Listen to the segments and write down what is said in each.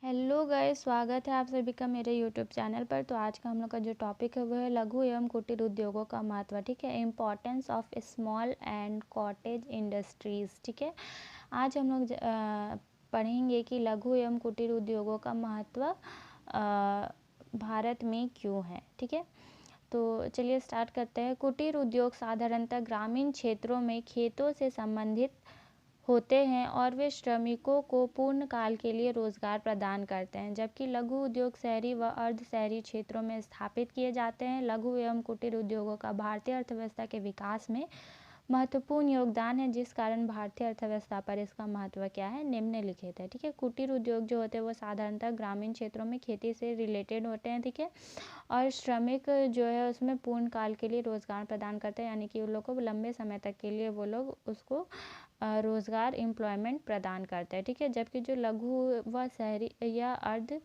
Hello guys, स्वागत है आप सभी का मेरे यूट्यूब चैनल पर। तो आज का हम लोग का जो टॉपिक है वो है लघु एवं कुटीर उद्योगों का महत्व। ठीक है, importance of small and cottage industries. ठीक है, आज हम लोग पढ़ेंगे कि लघु एवं कुटीर उद्योगों का महत्व भारत में क्यों है। ठीक है, तो चलिए स्टार्ट करते हैं। कुटीर उद्योग साधारणतः ग्रामीण क्षेत्रों में खेतों से संबंधित होते हैं और वे श्रमिकों को पूर्ण काल के लिए रोजगार प्रदान करते हैं, जबकि लघु उद्योग शहरी व अर्ध शहरी क्षेत्रों में स्थापित किए जाते हैं। लघु एवं कुटीर उद्योगों का भारतीय अर्थव्यवस्था के विकास में महत्वपूर्ण योगदान है, जिस कारण भारतीय अर्थव्यवस्था पर इसका महत्व क्या है निम्नलिखित है। ठीक है, कुटीर उद्योग जो होते हैं वो साधारणतः ग्रामीण क्षेत्रों में खेती से रिलेटेड होते हैं। ठीक है, और श्रमिक जो है उसमें पूर्ण काल के लिए रोजगार प्रदान करते हैं, यानी कि उन लोगों को लंबे समय तक के लिए वो लोग उसको रोजगार एम्प्लॉयमेंट प्रदान करते हैं। ठीक है, जबकि जो लघु व शहरी या अर्ध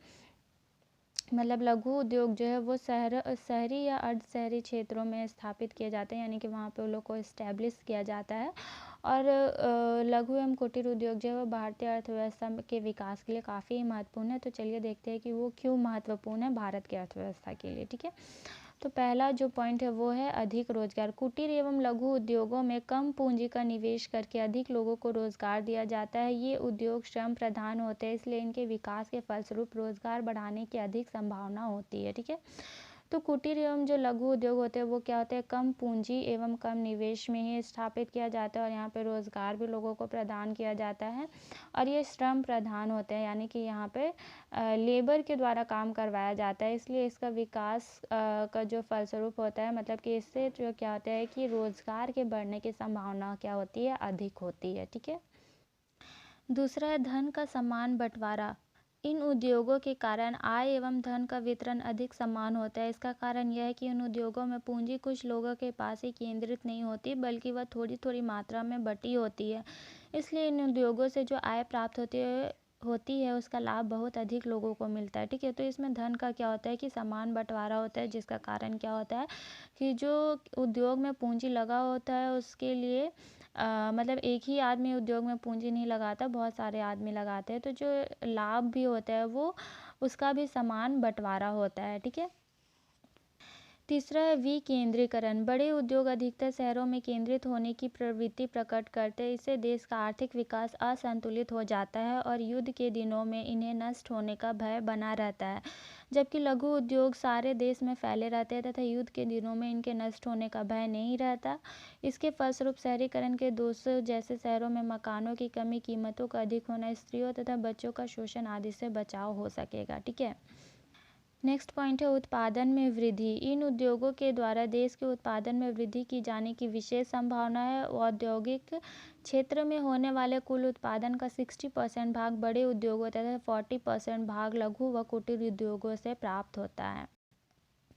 लघु उद्योग जो है वो शहरी या अर्ध शहरी क्षेत्रों में स्थापित किए जाते हैं, यानी कि वहाँ पे उन लोग को इस्टेब्लिश किया जाता है। और लघु एवं कुटीर उद्योग जो है वो भारतीय अर्थव्यवस्था के विकास के लिए काफ़ी महत्वपूर्ण है। तो चलिए देखते हैं कि वो क्यों महत्वपूर्ण है भारत की अर्थव्यवस्था के लिए। ठीक है, तो पहला जो पॉइंट है वो है अधिक रोजगार। कुटीर एवं लघु उद्योगों में कम पूंजी का निवेश करके अधिक लोगों को रोजगार दिया जाता है। ये उद्योग श्रम प्रधान होते हैं, इसलिए इनके विकास के फलस्वरूप रोजगार बढ़ाने की अधिक संभावना होती है। ठीक है, तो कुटीर एवं जो लघु उद्योग होते हैं वो क्या होते हैं, कम पूंजी एवं कम निवेश में ही स्थापित किया जाता है और यहाँ पे रोजगार भी लोगों को प्रदान किया जाता है। और ये श्रम प्रधान होते हैं, यानी कि यहाँ पे लेबर के द्वारा काम करवाया जाता है, इसलिए इसका विकास का जो फलस्वरूप होता है, मतलब कि इससे जो क्या होता है कि रोजगार के बढ़ने की संभावना क्या होती है, अधिक होती है। ठीक है, दूसरा है धन का समान बंटवारा। इन उद्योगों के कारण आय एवं धन का वितरण अधिक समान होता है। इसका कारण यह है कि इन उद्योगों में पूंजी कुछ लोगों के पास ही केंद्रित नहीं होती, बल्कि वह थोड़ी थोड़ी मात्रा में बटी होती है। इसलिए इन उद्योगों से जो आय प्राप्त होती है उसका लाभ बहुत अधिक लोगों को मिलता है। ठीक है, तो इसमें धन का क्या होता है कि समान बंटवारा होता है, जिसका कारण क्या होता है कि जो उद्योग में पूंजी लगा होता है उसके लिए एक ही आदमी उद्योग में पूंजी नहीं लगाता, बहुत सारे आदमी लगाते हैं, तो जो लाभ भी होता है वो उसका भी समान बंटवारा होता है। ठीक है, तीसरा है विकेंद्रीकरण। बड़े उद्योग अधिकतर शहरों में केंद्रित होने की प्रवृत्ति प्रकट करते हैं। इससे देश का आर्थिक विकास असंतुलित हो जाता है और युद्ध के दिनों में इन्हें नष्ट होने का भय बना रहता है, जबकि लघु उद्योग सारे देश में फैले रहते हैं तथा युद्ध के दिनों में इनके नष्ट होने का भय नहीं रहता। इसके फलस्वरूप शहरीकरण के दोषों जैसे शहरों में मकानों की कमी, कीमतों का अधिक होना, स्त्रियों तथा बच्चों का शोषण आदि से बचाव हो सकेगा। ठीक है, नेक्स्ट पॉइंट है उत्पादन में वृद्धि। इन उद्योगों के द्वारा देश के उत्पादन में वृद्धि की जाने की विशेष संभावना है। औद्योगिक क्षेत्र में होने वाले कुल उत्पादन का 60% भाग बड़े उद्योगों तथा 40% भाग लघु व कुटीर उद्योगों से प्राप्त होता है।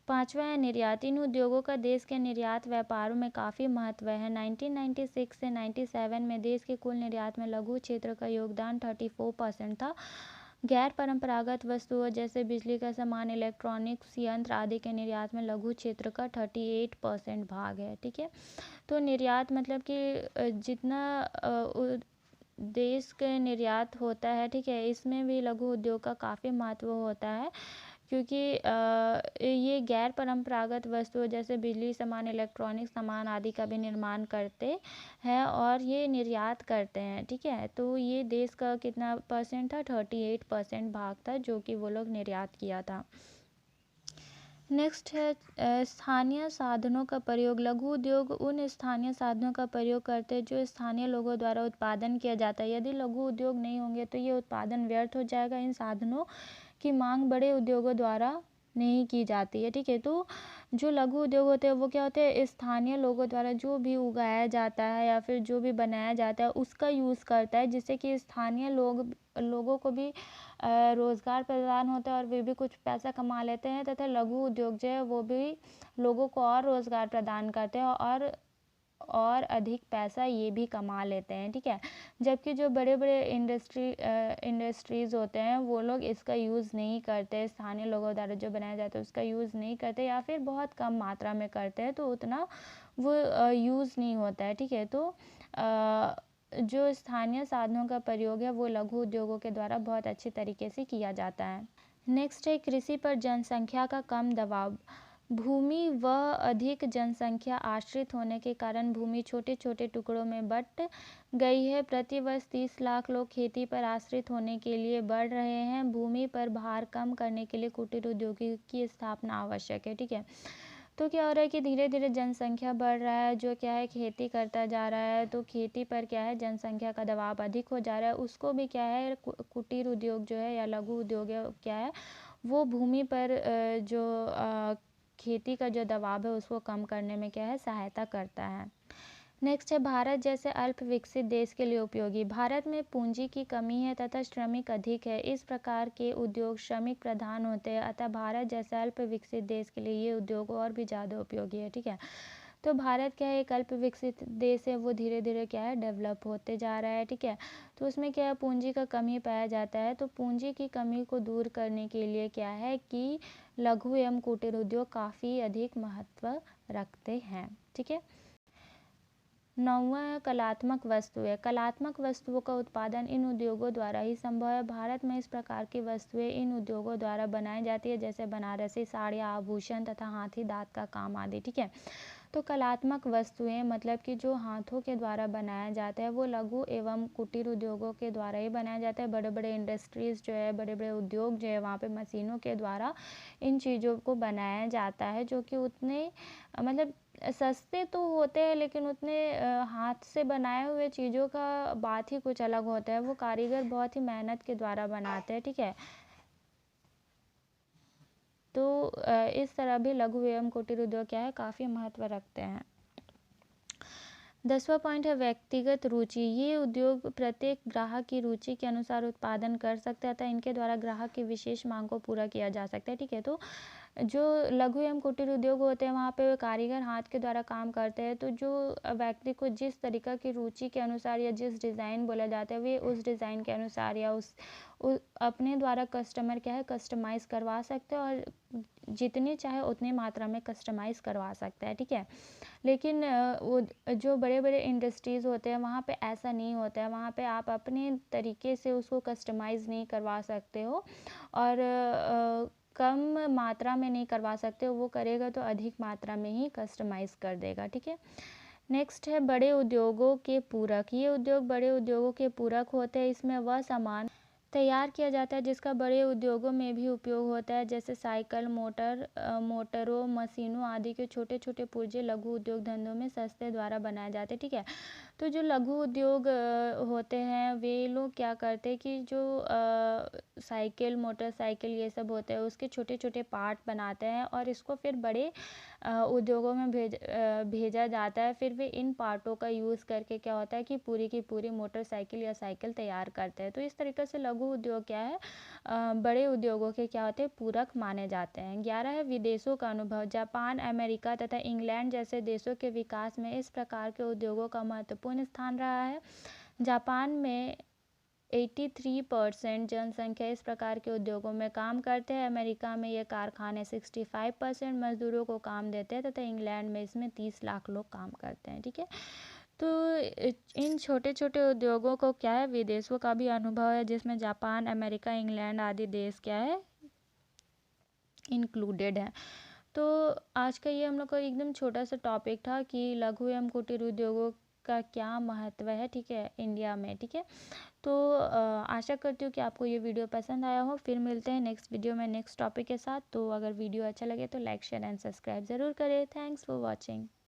पांचवा है निर्यात। इन उद्योगों का देश के निर्यात व्यापारों में काफ़ी महत्व है। 1996 से 97 में देश के कुल निर्यात में लघु क्षेत्र का योगदान 34% था। गैर परंपरागत वस्तुओं जैसे बिजली का सामान, इलेक्ट्रॉनिक्स यंत्र आदि के निर्यात में लघु क्षेत्र का 38% भाग है। ठीक है, तो निर्यात मतलब कि जितना देश के निर्यात होता है, ठीक है, इसमें भी लघु उद्योग का काफ़ी महत्व होता है, क्योंकि ये गैर परंपरागत वस्तुओं जैसे बिजली सामान, इलेक्ट्रॉनिक सामान आदि का भी निर्माण करते हैं और ये निर्यात करते हैं। ठीक है, तो ये देश का कितना परसेंट था, 38% भाग था जो कि वो लोग निर्यात किया था। नेक्स्ट है स्थानीय साधनों का प्रयोग। लघु उद्योग उन स्थानीय साधनों का प्रयोग करते हैं जो स्थानीय लोगों द्वारा उत्पादन किया जाता है। यदि लघु उद्योग नहीं होंगे तो ये उत्पादन व्यर्थ हो जाएगा। इन साधनों की मांग बड़े उद्योगों द्वारा नहीं की जाती है। ठीक है, तो जो लघु उद्योग होते हैं वो क्या होते हैं, स्थानीय लोगों द्वारा जो भी उगाया जाता है या फिर जो भी बनाया जाता है उसका यूज़ करता है, जिससे कि स्थानीय लोगों को भी रोज़गार प्रदान होता है और वे भी कुछ पैसा कमा लेते हैं, तथा लघु उद्योग जो है वो भी लोगों को और रोज़गार प्रदान करते हैं और अधिक पैसा ये भी कमा लेते हैं। ठीक है, जबकि जो बड़े बड़े इंडस्ट्रीज़ होते हैं वो लोग इसका यूज़ नहीं करते, स्थानीय लोगों द्वारा जो बनाया जाता है उसका यूज़ नहीं करते या फिर बहुत कम मात्रा में करते हैं, तो उतना वो यूज़ नहीं होता है। ठीक है, तो जो स्थानीय साधनों का प्रयोग है वो लघु उद्योगों के द्वारा बहुत अच्छे तरीके से किया जाता है। नेक्स्ट है कृषि पर जनसंख्या का कम दबाव। भूमि व अधिक जनसंख्या आश्रित होने के कारण भूमि छोटे छोटे टुकड़ों में बट गई है। प्रतिवर्ष 30 लाख लोग खेती पर आश्रित होने के लिए बढ़ रहे हैं। भूमि पर भार कम करने के लिए कुटीर उद्योगों की स्थापना आवश्यक है। ठीक है, तो क्या हो रहा है कि धीरे धीरे जनसंख्या बढ़ रहा है, जो क्या है खेती करता जा रहा है, तो खेती पर क्या है जनसंख्या का दबाव अधिक हो जा रहा है। उसको भी क्या है कुटीर उद्योग जो है या लघु उद्योग है क्या है वो भूमि पर जो खेती का जो दबाव है उसको कम करने में क्या है सहायता करता है। नेक्स्ट है भारत जैसे अल्प विकसित देश के लिए उपयोगी। भारत में पूंजी की कमी है तथा श्रमिक अधिक है। इस प्रकार के उद्योग श्रमिक प्रधान होते हैं, अतः भारत जैसे अल्प विकसित देश के लिए ये उद्योग और भी ज़्यादा उपयोगी है। ठीक है, तो भारत क्या है एक अल्प विकसित देश है, वो धीरे धीरे क्या है डेवलप होते जा रहा है। ठीक है, तो उसमें क्या है पूंजी का कमी पाया जाता है, तो पूंजी की कमी को दूर करने के लिए क्या है कि लघु एवं कुटीर उद्योग काफ़ी अधिक महत्व रखते हैं। ठीक है, 9वां कलात्मक वस्तुएं। कलात्मक वस्तुओं का उत्पादन इन उद्योगों द्वारा ही संभव है। भारत में इस प्रकार की वस्तुएं इन उद्योगों द्वारा बनाई जाती है, जैसे बनारसी साड़ियाँ, आभूषण तथा हाथी दाँत का काम आदि। ठीक है, तो कलात्मक वस्तुएं मतलब कि जो हाथों के द्वारा बनाया जाता है वो लघु एवं कुटीर उद्योगों के द्वारा ही बनाया जाता है। बड़े बड़े इंडस्ट्रीज़ जो है, बड़े बड़े उद्योग जो है, वहाँ पे मशीनों के द्वारा इन चीज़ों को बनाया जाता है, जो कि उतने मतलब सस्ते तो होते हैं, लेकिन उतने हाथ से बनाए हुए चीज़ों का बात ही कुछ अलग होता है। वो कारीगर बहुत ही मेहनत के द्वारा बनाते हैं। ठीक है, तो इस तरह भी लघु एवं कुटीर उद्योग क्या है काफ़ी महत्व रखते हैं। 10वां पॉइंट है व्यक्तिगत रुचि। ये उद्योग प्रत्येक ग्राहक की रुचि के अनुसार उत्पादन कर सकते हैं, अतः इनके द्वारा ग्राहक की विशेष मांग को पूरा किया जा सकता है। ठीक है, तो जो लघु एवं कुटीर उद्योग होते हैं वहाँ पे कारीगर हाथ के द्वारा काम करते हैं, तो जो व्यक्ति को जिस तरीक़ा की रुचि के अनुसार या जिस डिज़ाइन बोला जाता है वे उस डिज़ाइन के अनुसार या अपने द्वारा कस्टमर क्या है कस्टमाइज़ करवा सकते हैं, और जितनी चाहे उतनी मात्रा में कस्टमाइज़ करवा सकता है। ठीक है, लेकिन वो जो बड़े बड़े इंडस्ट्रीज़ होते हैं वहाँ पे ऐसा नहीं होता है। वहाँ पे आप अपने तरीके से उसको कस्टमाइज़ नहीं करवा सकते हो, और कम मात्रा में नहीं करवा सकते हो, वो करेगा तो अधिक मात्रा में ही कस्टमाइज़ कर देगा। ठीक है, नेक्स्ट है बड़े उद्योगों के पूरक। ये उद्योग बड़े उद्योगों के पूरक होते हैं। इसमें वह सामान तैयार किया जाता है जिसका बड़े उद्योगों में भी उपयोग होता है, जैसे साइकिल, मोटरों, मशीनों आदि के छोटे छोटे पुर्जे लघु उद्योग धंधों में सस्ते द्वारा बनाए जाते हैं। ठीक है, तो जो लघु उद्योग होते हैं वे लोग क्या करते हैं कि जो साइकिल, मोटरसाइकिल ये सब होते हैं उसके छोटे छोटे पार्ट बनाते हैं, और इसको फिर बड़े उद्योगों में भेजा जाता है। फिर वे इन पार्टों का यूज़ करके क्या होता है कि पूरी की पूरी मोटरसाइकिल या साइकिल तैयार करते हैं। तो इस तरीके से लघु उद्योग क्या है बड़े उद्योगों के क्या होते हैं पूरक माने जाते हैं। 11 है विदेशों का अनुभव। जापान, अमेरिका तथा इंग्लैंड जैसे देशों के विकास में इस प्रकार के उद्योगों का महत्वपूर्ण स्थान रहा है। जापान में 83% जनसंख्या इस प्रकार के उद्योगों में काम करते हैं। अमेरिका में ये कारखाने 65% मजदूरों को काम देते हैं, तथा इंग्लैंड में इसमें 30 लाख लोग काम करते हैं। ठीक है, तो इन छोटे छोटे उद्योगों को क्या है विदेशों का भी अनुभव है, जिसमें जापान, अमेरिका, इंग्लैंड आदि देश क्या है इंक्लूडेड है। तो आज का ये हम लोग का एकदम छोटा सा टॉपिक था कि लघु एवं कुटीर उद्योगों का क्या महत्व है। ठीक है, इंडिया में। ठीक है, तो आशा करती हूँ कि आपको ये वीडियो पसंद आया हो। फिर मिलते हैं नेक्स्ट वीडियो में नेक्स्ट टॉपिक के साथ। तो अगर वीडियो अच्छा लगे तो लाइक, शेयर एंड सब्सक्राइब ज़रूर करें। Thanks for watching.